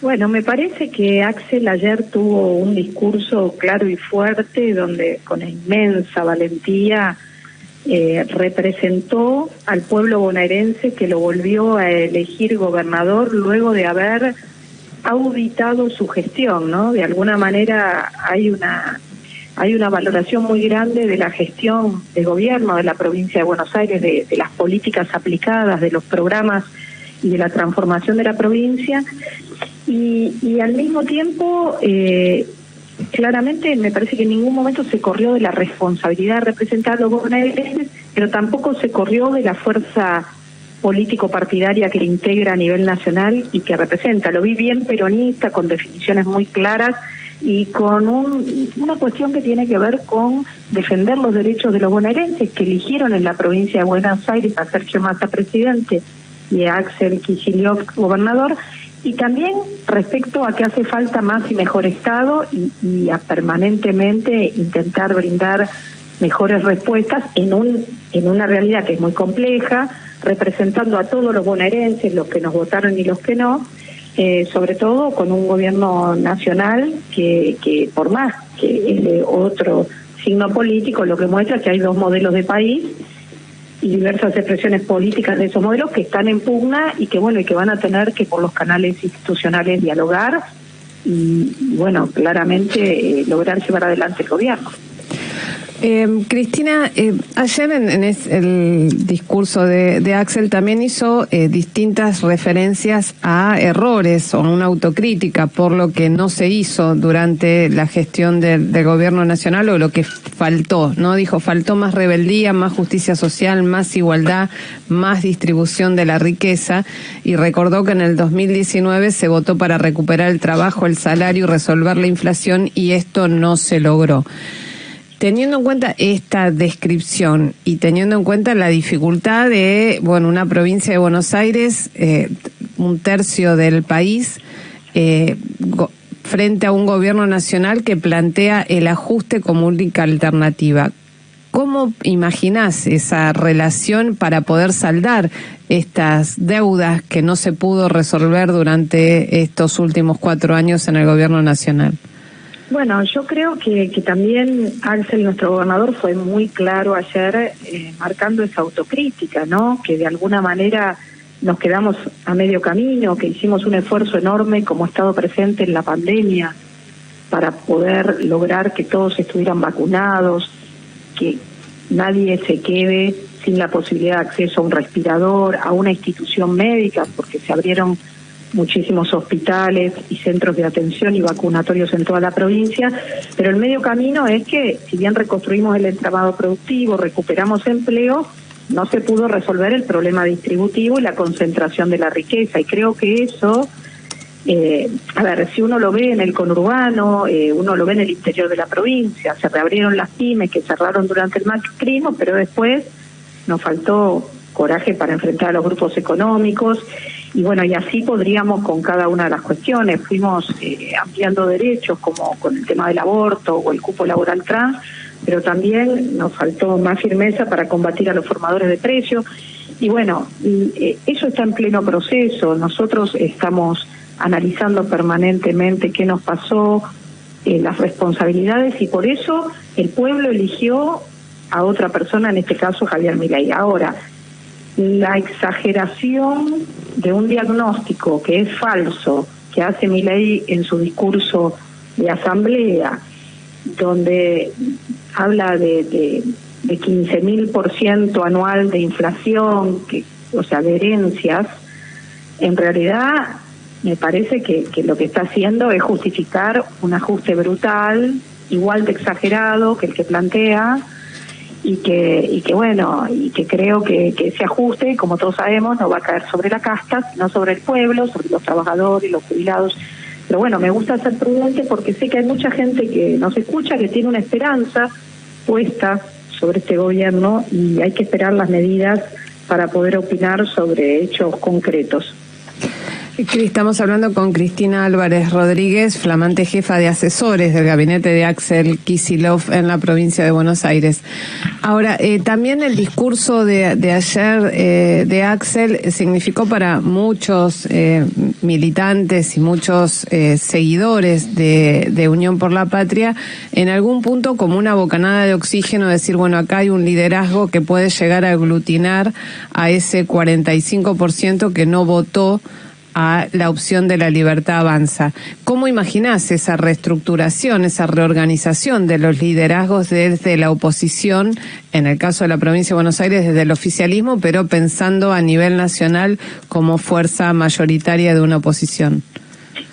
Bueno, me parece que Axel ayer tuvo un discurso claro y fuerte donde con inmensa valentía representó al pueblo bonaerense que lo volvió a elegir gobernador luego de haber auditado su gestión, ¿no? De alguna manera hay una valoración muy grande de la gestión de gobierno de la provincia de Buenos Aires, de las políticas aplicadas, de los programas y de la transformación de la provincia, y al mismo tiempo claramente me parece que en ningún momento se corrió de la responsabilidad de representar a los bonaerenses, pero tampoco se corrió de la fuerza político-partidaria que le integra a nivel nacional y que representa. Lo vi bien peronista, con definiciones muy claras y con una cuestión que tiene que ver con defender los derechos de los bonaerenses que eligieron en la provincia de Buenos Aires a Sergio Massa presidente y a Axel Kicillof gobernador, y también respecto a que hace falta más y mejor Estado y a permanentemente intentar brindar mejores respuestas en una realidad que es muy compleja, representando a todos los bonaerenses, los que nos votaron y los que no, sobre todo con un gobierno nacional que por más que es de otro signo político, lo que muestra es que hay dos modelos de país y diversas expresiones políticas de esos modelos que están en pugna y que van a tener que por los canales institucionales dialogar y bueno, claramente lograr llevar adelante el gobierno. Cristina, ayer en el discurso de Axel también hizo distintas referencias a errores o a una autocrítica por lo que no se hizo durante la gestión del gobierno nacional o lo que faltó, ¿no? Dijo, faltó más rebeldía, más justicia social, más igualdad, más distribución de la riqueza, y recordó que en el 2019 se votó para recuperar el trabajo, el salario y resolver la inflación, y esto no se logró. Teniendo en cuenta esta descripción y teniendo en cuenta la dificultad de, una provincia de Buenos Aires, un tercio del país, frente a un gobierno nacional que plantea el ajuste como única alternativa, ¿cómo imaginás esa relación para poder saldar estas deudas que no se pudo resolver durante estos últimos 4 años en el gobierno nacional? Bueno, yo creo que también Axel, nuestro gobernador, fue muy claro ayer marcando esa autocrítica, ¿no? Que de alguna manera nos quedamos a medio camino, que hicimos un esfuerzo enorme como Estado presente en la pandemia para poder lograr que todos estuvieran vacunados, que nadie se quede sin la posibilidad de acceso a un respirador, a una institución médica, porque se abrieron muchísimos hospitales y centros de atención y vacunatorios en toda la provincia, pero el medio camino es que, si bien reconstruimos el entramado productivo, recuperamos empleo, no se pudo resolver el problema distributivo y la concentración de la riqueza, y creo que eso, si uno lo ve en el conurbano, uno lo ve en el interior de la provincia, se reabrieron las pymes que cerraron durante el macrismo, pero después nos faltó coraje para enfrentar a los grupos económicos, y así podríamos con cada una de las cuestiones. Fuimos ampliando derechos, como con el tema del aborto o el cupo laboral trans, pero también nos faltó más firmeza para combatir a los formadores de precios, y eso está en pleno proceso. Nosotros estamos analizando permanentemente qué nos pasó, las responsabilidades, y por eso el pueblo eligió a otra persona, en este caso Javier Milei. Ahora, la exageración de un diagnóstico que es falso, que hace Milei en su discurso de asamblea, donde habla de 15.000% anual de inflación, de herencias, en realidad me parece que lo que está haciendo es justificar un ajuste brutal, igual de exagerado que el que plantea, y que creo que ese ajuste, como todos sabemos, no va a caer sobre la casta, sino sobre el pueblo, sobre los trabajadores, los jubilados. Pero me gusta ser prudente porque sé que hay mucha gente que nos escucha, que tiene una esperanza puesta sobre este gobierno, y hay que esperar las medidas para poder opinar sobre hechos concretos. Estamos hablando con Cristina Álvarez Rodríguez, flamante jefa de asesores del gabinete de Axel Kicillof en la provincia de Buenos Aires. Ahora, también el discurso de ayer de Axel significó para muchos militantes y muchos seguidores de Unión por la Patria, en algún punto como una bocanada de oxígeno, decir, bueno, acá hay un liderazgo que puede llegar a aglutinar a ese 45% que no votó a la opción de La Libertad Avanza. ¿Cómo imaginás esa reestructuración, esa reorganización de los liderazgos desde la oposición, en el caso de la provincia de Buenos Aires, desde el oficialismo, pero pensando a nivel nacional como fuerza mayoritaria de una oposición?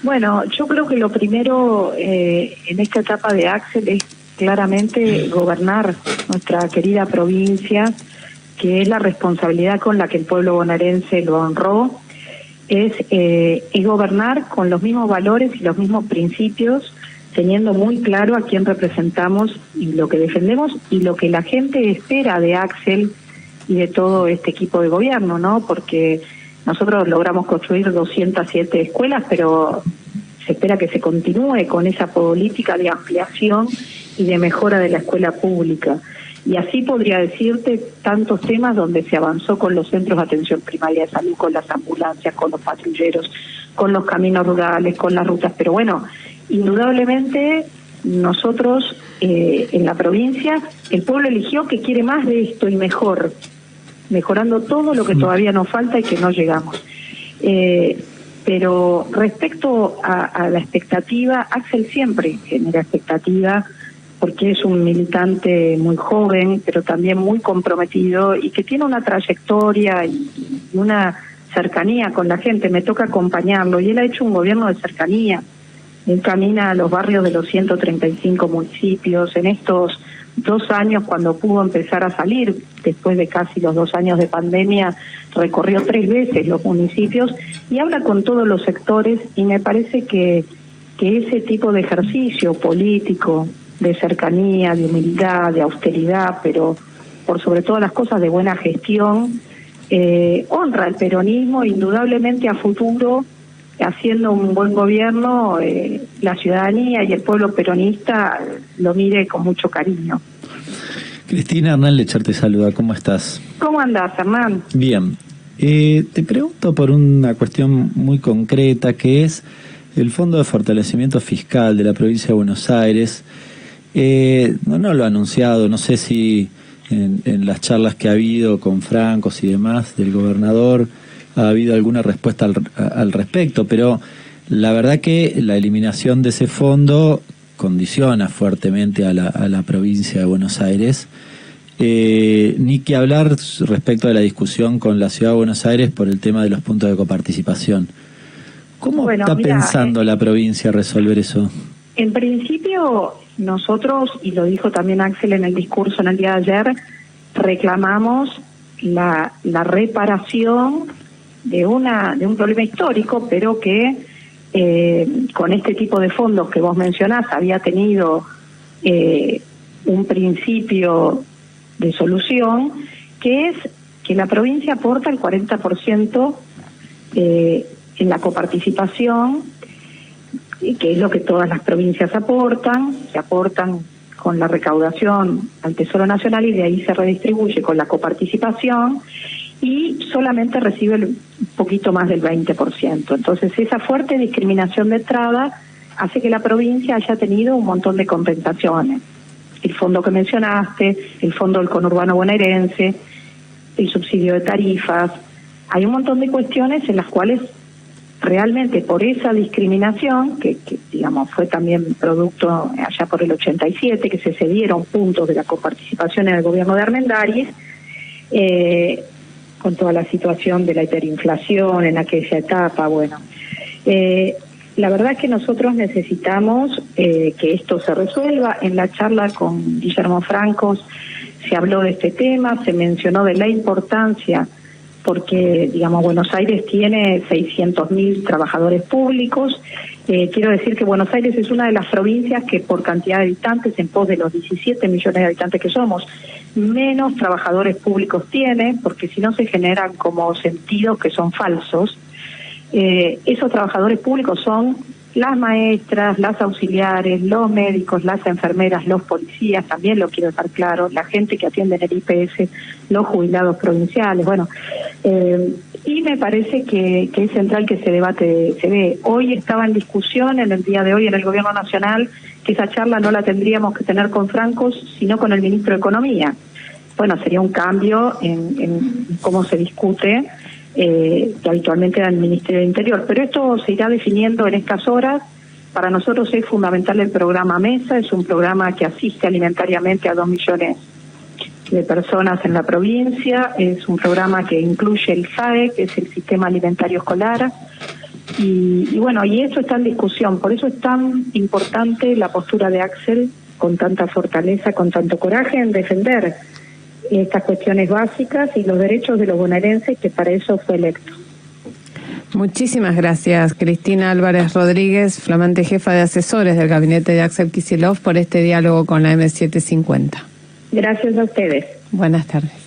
Bueno, yo creo que lo primero en esta etapa de Axel es claramente gobernar nuestra querida provincia, que es la responsabilidad con la que el pueblo bonaerense lo honró. Es gobernar con los mismos valores y los mismos principios, teniendo muy claro a quién representamos y lo que defendemos y lo que la gente espera de Axel y de todo este equipo de gobierno, ¿no? Porque nosotros logramos construir 207 escuelas, pero se espera que se continúe con esa política de ampliación y de mejora de la escuela pública. Y así podría decirte tantos temas donde se avanzó con los centros de atención primaria de salud, con las ambulancias, con los patrulleros, con los caminos rurales, con las rutas. Pero bueno, indudablemente nosotros en la provincia, el pueblo eligió que quiere más de esto y mejor, mejorando todo lo que todavía nos falta y que no llegamos. Pero respecto a la expectativa, Axel siempre genera expectativa, porque es un militante muy joven, pero también muy comprometido y que tiene una trayectoria y una cercanía con la gente. Me toca acompañarlo y él ha hecho un gobierno de cercanía. Él camina a los barrios de los 135 municipios. En estos 2 años, cuando pudo empezar a salir, después de casi los 2 años de pandemia, recorrió 3 veces los municipios y habla con todos los sectores, y me parece que ese tipo de ejercicio político, de cercanía, de humildad, de austeridad, pero por sobre todas las cosas de buena gestión, honra el peronismo. Indudablemente a futuro, haciendo un buen gobierno, la ciudadanía y el pueblo peronista lo mire con mucho cariño. Cristina, Hernán Lechar te saluda, ¿cómo estás? ¿Cómo andás, Hernán? Bien, te pregunto por una cuestión muy concreta, que es el Fondo de Fortalecimiento Fiscal de la provincia de Buenos Aires. No lo ha anunciado, no sé si en las charlas que ha habido con francos y demás del gobernador ha habido alguna respuesta al respecto, pero la verdad que la eliminación de ese fondo condiciona fuertemente a la provincia de Buenos Aires, ni que hablar respecto de la discusión con la Ciudad de Buenos Aires por el tema de los puntos de coparticipación. ¿Cómo está pensando la provincia resolver eso? En principio, nosotros, y lo dijo también Axel en el discurso en el día de ayer, reclamamos la reparación de un problema histórico, pero que con este tipo de fondos que vos mencionás había tenido un principio de solución, que es que la provincia aporta el 40% en la coparticipación, que es lo que todas las provincias aportan. Se aportan con la recaudación al Tesoro Nacional y de ahí se redistribuye con la coparticipación, y solamente recibe un poquito más del 20%. Entonces esa fuerte discriminación de entrada hace que la provincia haya tenido un montón de compensaciones. El fondo que mencionaste, el fondo del conurbano bonaerense, el subsidio de tarifas. Hay un montón de cuestiones en las cuales realmente por esa discriminación, que digamos fue también producto allá por el 87, que se cedieron puntos de la coparticipación en el gobierno de Armendáriz, con toda la situación de la hiperinflación en aquella etapa. Bueno, la verdad es que nosotros necesitamos que esto se resuelva. En la charla con Guillermo Francos se habló de este tema, se mencionó de la importancia, porque, digamos, Buenos Aires tiene 600.000 trabajadores públicos. Quiero decir que Buenos Aires es una de las provincias que por cantidad de habitantes, en pos de los 17 millones de habitantes que somos, menos trabajadores públicos tiene, porque si no se generan como sentidos que son falsos. esos trabajadores públicos son las maestras, las auxiliares, los médicos, las enfermeras, los policías, también lo quiero dejar claro, la gente que atiende en el IPS, los jubilados provinciales, bueno, y me parece que es central que ese debate se dé. Hoy estaba en discusión, en el día de hoy, en el Gobierno Nacional, que esa charla no la tendríamos que tener con Francos, sino con el Ministro de Economía. Bueno, sería un cambio en cómo se discute, que habitualmente da el Ministerio del Interior. Pero esto se irá definiendo en estas horas. Para nosotros es fundamental el programa MESA, es un programa que asiste alimentariamente a 2 millones de personas en la provincia, es un programa que incluye el SAE, que es el Sistema Alimentario Escolar, y bueno, y eso está en discusión. Por eso es tan importante la postura de Axel, con tanta fortaleza, con tanto coraje en defender estas cuestiones básicas y los derechos de los bonaerenses, que para eso fue electo. Muchísimas gracias, Cristina Álvarez Rodríguez, flamante jefa de asesores del gabinete de Axel Kicillof, por este diálogo con la M750. Gracias a ustedes. Buenas tardes.